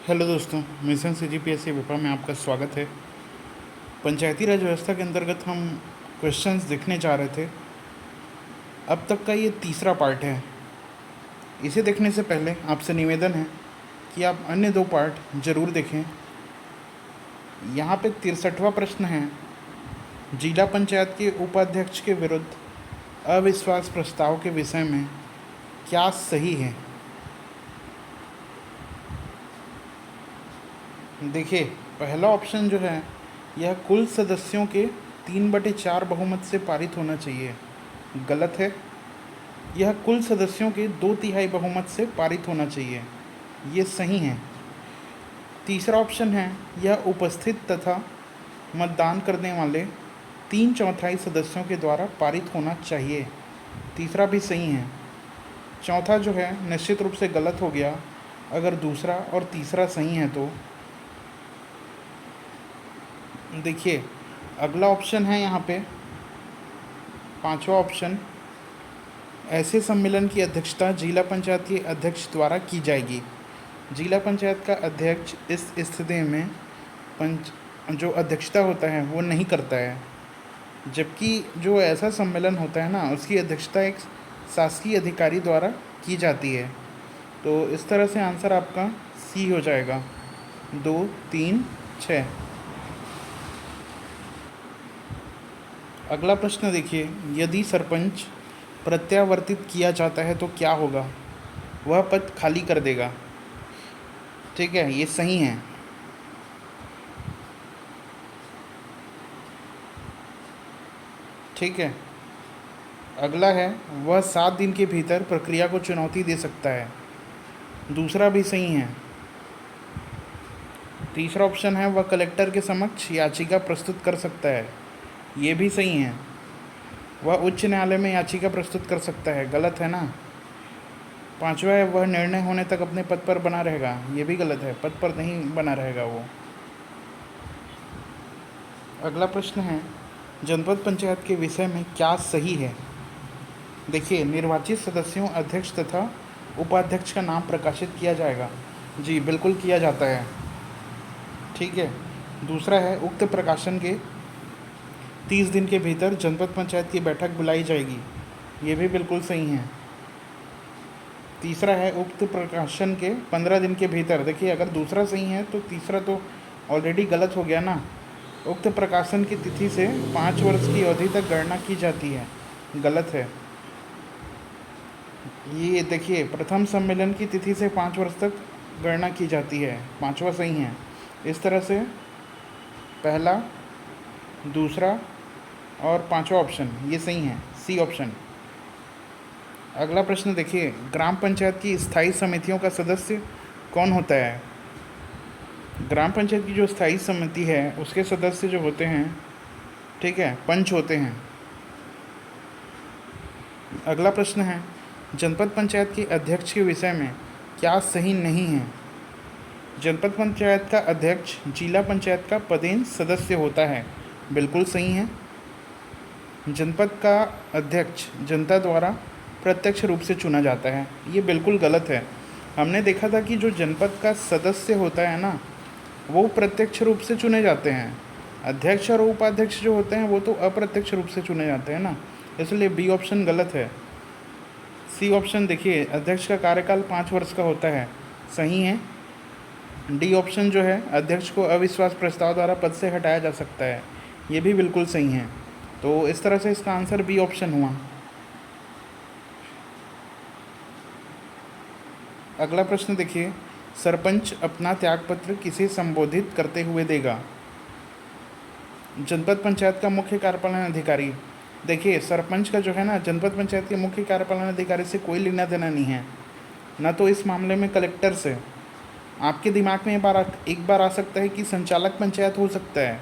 Hello दोस्तों, mission CGPSC विपा में आपका स्वागत है। पंचायती राज व्यवस्था के अंतर्गत हम क्वेश्चंस देखने जा रहे थे। अब तक का ये तीसरा पार्ट है। इसे देखने से पहले आपसे निवेदन है कि आप अन्य दो पार्ट ज़रूर देखें। यहाँ पे 63वां प्रश्न है, जिला पंचायत के उपाध्यक्ष के विरुद्ध अविश्वास प्रस्ताव के विषय में क्या सही है। देखिए, पहला ऑप्शन जो है यह कुल सदस्यों के 3/4 बहुमत से पारित होना चाहिए, गलत है। यह कुल सदस्यों के 2/3 बहुमत से पारित होना चाहिए, ये सही है। तीसरा ऑप्शन है यह उपस्थित तथा मतदान करने वाले 3/4 सदस्यों के द्वारा पारित होना चाहिए, तीसरा भी सही है। चौथा जो है निश्चित रूप से गलत हो गया अगर दूसरा और तीसरा सही है तो। देखिए, अगला ऑप्शन है यहाँ पे पांचवा ऑप्शन, ऐसे सम्मेलन की अध्यक्षता जिला पंचायत के अध्यक्ष द्वारा की जाएगी। जिला पंचायत का अध्यक्ष इस स्थिति में जो अध्यक्षता होता है वो नहीं करता है, जबकि जो ऐसा सम्मेलन होता है ना उसकी अध्यक्षता एक शासकीय अधिकारी द्वारा की जाती है। तो इस तरह से आंसर आपका सी हो जाएगा, 2, 3, 6। अगला प्रश्न देखिए, यदि सरपंच प्रत्यावर्तित किया जाता है तो क्या होगा। वह पद खाली कर देगा, ठीक है, ये सही है। ठीक है, अगला है वह 7 दिन के भीतर प्रक्रिया को चुनौती दे सकता है, दूसरा भी सही है। तीसरा ऑप्शन है वह कलेक्टर के समक्ष याचिका प्रस्तुत कर सकता है, ये भी सही है। वह उच्च न्यायालय में याचिका प्रस्तुत कर सकता है, गलत है ना। पांचवा है वह निर्णय होने तक अपने पद पर बना रहेगा, ये भी गलत है, पद पर नहीं बना रहेगा वो। अगला प्रश्न है, जनपद पंचायत के विषय में क्या सही है। देखिए, निर्वाचित सदस्यों, अध्यक्ष तथा उपाध्यक्ष का नाम प्रकाशित किया जाएगा, जी बिल्कुल किया जाता है, ठीक है। दूसरा है उक्त प्रकाशन के 30 दिन के भीतर जनपद पंचायत की बैठक बुलाई जाएगी, ये भी बिल्कुल सही है। तीसरा है उक्त प्रकाशन के 15 दिन के भीतर, देखिए अगर दूसरा सही है तो तीसरा तो ऑलरेडी गलत हो गया ना। उक्त प्रकाशन की तिथि से 5 वर्ष की अवधि तक गणना की जाती है, गलत है। ये देखिए, प्रथम सम्मेलन की तिथि से 5 वर्ष तक गणना की जाती है, पांचवा सही है। इस तरह से पहला, दूसरा और पांचवा ऑप्शन ये सही है, सी ऑप्शन। अगला प्रश्न देखिए, ग्राम पंचायत की स्थायी समितियों का सदस्य कौन होता है। ग्राम पंचायत की जो स्थायी समिति है उसके सदस्य जो होते हैं, ठीक है, पंच होते हैं। अगला प्रश्न है, जनपद पंचायत के अध्यक्ष के विषय में क्या सही नहीं है। जनपद पंचायत का अध्यक्ष जिला पंचायत का पदेन सदस्य होता है, बिल्कुल सही है। जनपद का अध्यक्ष जनता द्वारा प्रत्यक्ष रूप से चुना जाता है, ये बिल्कुल गलत है। हमने देखा था कि जो जनपद का सदस्य होता है ना वो प्रत्यक्ष रूप से चुने जाते हैं, अध्यक्ष और उपाध्यक्ष जो होते हैं वो तो अप्रत्यक्ष रूप से चुने जाते हैं ना, इसलिए बी ऑप्शन गलत है। सी ऑप्शन देखिए, अध्यक्ष का कार्यकाल 5 वर्ष का होता है, सही है। डी ऑप्शन जो है अध्यक्ष को अविश्वास प्रस्ताव द्वारा पद से हटाया जा सकता है, ये भी बिल्कुल सही है। तो इस तरह से इसका आंसर बी ऑप्शन हुआ। अगला प्रश्न देखिए, सरपंच अपना त्यागपत्र किसे संबोधित करते हुए देगा। जनपद पंचायत का मुख्य कार्यपालन अधिकारी। देखिए, सरपंच का जो है ना जनपद पंचायत के मुख्य कार्यपालन अधिकारी से कोई लेना देना नहीं है, ना तो इस मामले में कलेक्टर से। आपके दिमाग में एक बार आ सकता है कि संचालक पंचायत हो सकता है,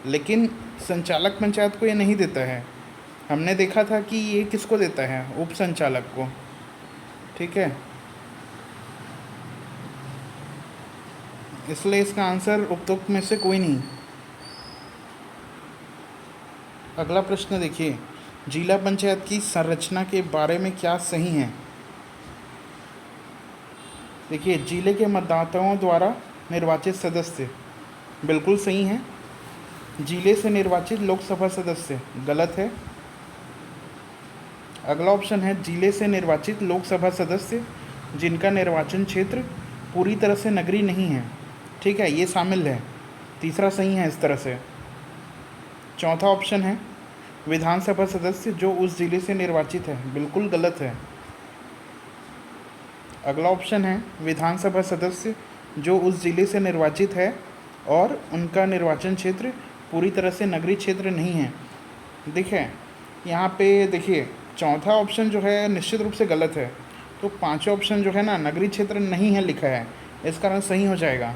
लेकिन संचालक पंचायत को ये नहीं देता है। हमने देखा था कि ये किसको देता है, उप संचालक को, ठीक है। इसलिए इसका आंसर उपरोक्त में से कोई नहीं। अगला प्रश्न देखिए, जिला पंचायत की संरचना के बारे में क्या सही है। देखिए, जिले के मतदाताओं द्वारा निर्वाचित सदस्य, बिल्कुल सही है। जिले से निर्वाचित लोकसभा सदस्य, गलत है। अगला ऑप्शन है जिले से निर्वाचित लोकसभा सदस्य जिनका निर्वाचन क्षेत्र पूरी तरह से नगरीय नहीं है। ठीक है, ये शामिल है, तीसरा सही है इस तरह से। चौथा ऑप्शन है विधानसभा सदस्य जो उस जिले से निर्वाचित है, बिल्कुल गलत है। अगला ऑप्शन है विधानसभा सदस्य जो उस जिले से निर्वाचित है और उनका निर्वाचन क्षेत्र पूरी तरह से नगरीय क्षेत्र नहीं है। देखिए यहाँ पे, देखिए चौथा ऑप्शन जो है निश्चित रूप से गलत है, तो पांचवा ऑप्शन जो है ना नगरीय क्षेत्र नहीं है लिखा है, इस कारण सही हो जाएगा।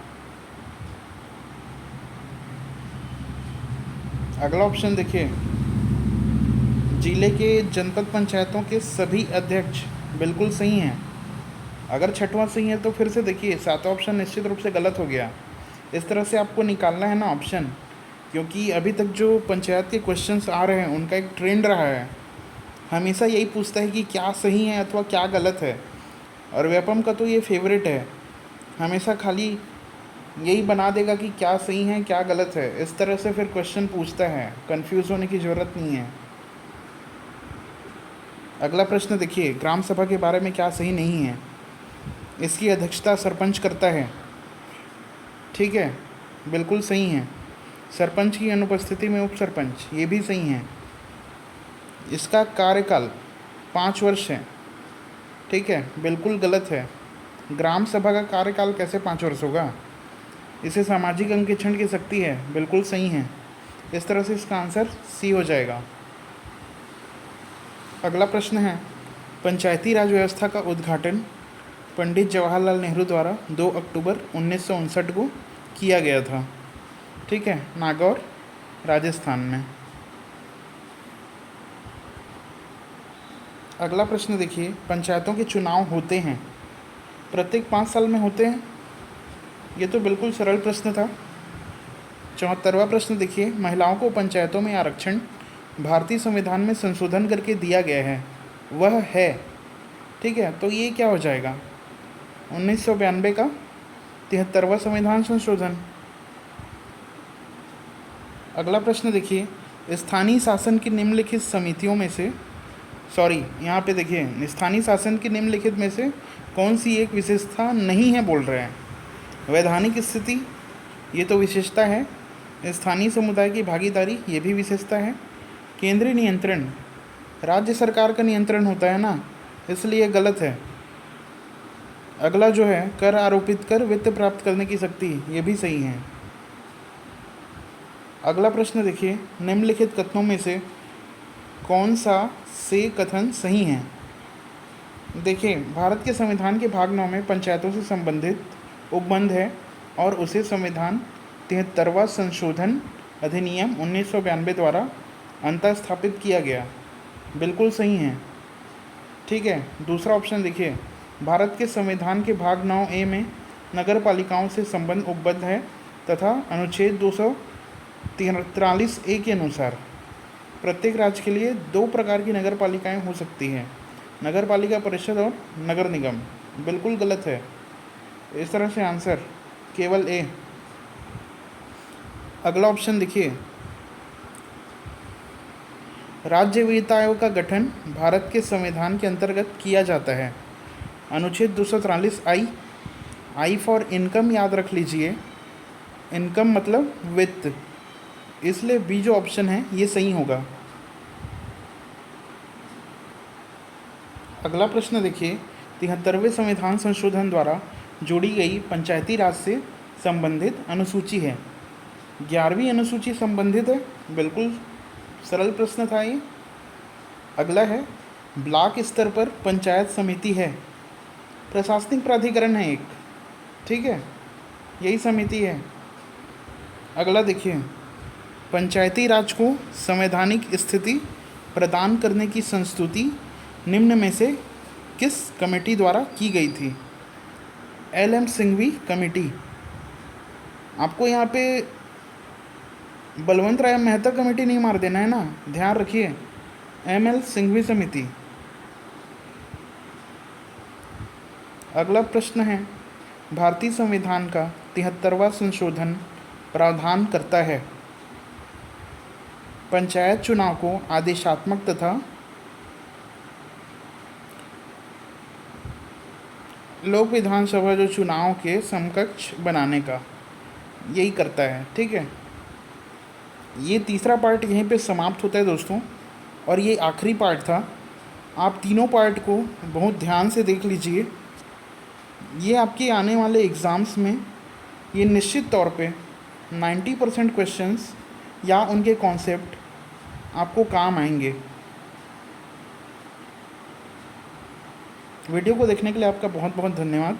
अगला ऑप्शन देखिए, जिले के जनपद पंचायतों के सभी अध्यक्ष, बिल्कुल सही हैं। अगर छठवां सही है तो फिर से देखिए सातवां ऑप्शन निश्चित रूप से गलत हो गया। इस तरह से आपको निकालना है ना ऑप्शन, क्योंकि अभी तक जो पंचायत के क्वेश्चंस आ रहे हैं उनका एक ट्रेंड रहा है, हमेशा यही पूछता है कि क्या सही है अथवा क्या गलत है। और व्यापम का तो ये फेवरेट है, हमेशा खाली यही बना देगा कि क्या सही है क्या गलत है, इस तरह से फिर क्वेश्चन पूछता है, कंफ्यूज होने की ज़रूरत नहीं है। अगला प्रश्न देखिए, ग्राम सभा के बारे में क्या सही नहीं है। इसकी अध्यक्षता सरपंच करता है, ठीक है, बिल्कुल सही है। सरपंच की अनुपस्थिति में उप सरपंच, ये भी सही है। इसका कार्यकाल 5 वर्ष है, ठीक है, बिल्कुल गलत है। ग्राम सभा का कार्यकाल कैसे 5 वर्ष होगा। इसे सामाजिक अंकेक्षण की शक्ति है, बिल्कुल सही है। इस तरह से इसका आंसर सी हो जाएगा। अगला प्रश्न है, पंचायती राज व्यवस्था का उद्घाटन पंडित जवाहरलाल नेहरू द्वारा 2 अक्टूबर 1959 को किया गया था, ठीक है, नागौर, राजस्थान में। अगला प्रश्न देखिए, पंचायतों के चुनाव होते हैं, प्रत्येक 5 साल में होते हैं। ये तो बिल्कुल सरल प्रश्न था। 74वां प्रश्न देखिए, महिलाओं को पंचायतों में आरक्षण भारतीय संविधान में संशोधन करके दिया गया है, वह है, ठीक है, तो ये क्या हो जाएगा 1992 का 73वां संविधान संशोधन। अगला प्रश्न देखिए, स्थानीय शासन की निम्नलिखित समितियों में से, यहाँ पे देखिए स्थानीय शासन की निम्नलिखित में से कौन सी एक विशेषता नहीं है बोल रहे हैं। वैधानिक स्थिति, ये तो विशेषता है। स्थानीय समुदाय की भागीदारी, ये भी विशेषता है। केंद्रीय नियंत्रण, राज्य सरकार का नियंत्रण होता है ना, इसलिए गलत है। अगला जो है कर आरोपित कर वित्त प्राप्त करने की शक्ति, ये भी सही है। अगला प्रश्न देखिए, निम्नलिखित कथनों में से कौन सा से कथन सही है। देखिए, भारत के संविधान के भाग 9 में पंचायतों से संबंधित उपबंध है और उसे संविधान 73वां संशोधन अधिनियम 1992 द्वारा अंतः स्थापित किया गया, बिल्कुल सही है, ठीक है। दूसरा ऑप्शन देखिए, भारत के संविधान के भाग 9A में नगर पालिकाओं से संबंध उपबद्ध है तथा अनुच्छेद 243A के अनुसार प्रत्येक राज्य के लिए 2 प्रकार की नगर पालिकाएँ हो सकती हैं, नगर पालिका परिषद और नगर निगम, बिल्कुल गलत है। इस तरह से आंसर केवल ए। अगला ऑप्शन देखिए, राज्य वित्त आयोग का गठन भारत के संविधान के अंतर्गत किया जाता है, अनुच्छेद 243 आई फॉर इनकम याद रख लीजिए, इनकम मतलब वित्त, इसलिए बी जो ऑप्शन है ये सही होगा। अगला प्रश्न देखिए, 73वें संविधान संशोधन द्वारा जोड़ी गई पंचायती राज से संबंधित अनुसूची है, 11वीं अनुसूची संबंधित है, बिल्कुल सरल प्रश्न था ये। अगला है, ब्लॉक स्तर पर पंचायत समिति है, प्रशासनिक प्राधिकरण है एक, ठीक है, यही समिति है। अगला देखिए, पंचायती राज को संवैधानिक स्थिति प्रदान करने की संस्तुति निम्न में से किस कमेटी द्वारा की गई थी। LM Singhvi committee. आपको यहाँ पे बलवंत राय मेहता कमेटी नहीं मार देना है ना, ध्यान रखिए, ML सिंघवी समिति। अगला प्रश्न है, भारतीय संविधान का 73वां संशोधन प्रावधान करता है? पंचायत चुनाव को आदेशात्मक तथा लोक विधानसभा जो चुनाव के समकक्ष बनाने का यही करता है। ठीक है, ये तीसरा पार्ट यहीं पे समाप्त होता है दोस्तों, और ये आखिरी पार्ट था। आप तीनों पार्ट को बहुत ध्यान से देख लीजिए। ये आपके आने वाले एग्ज़ाम्स में ये निश्चित तौर पे 90% क्वेश्चंस या उनके कॉन्सेप्ट आपको काम आएंगे। वीडियो को देखने के लिए आपका बहुत बहुत धन्यवाद।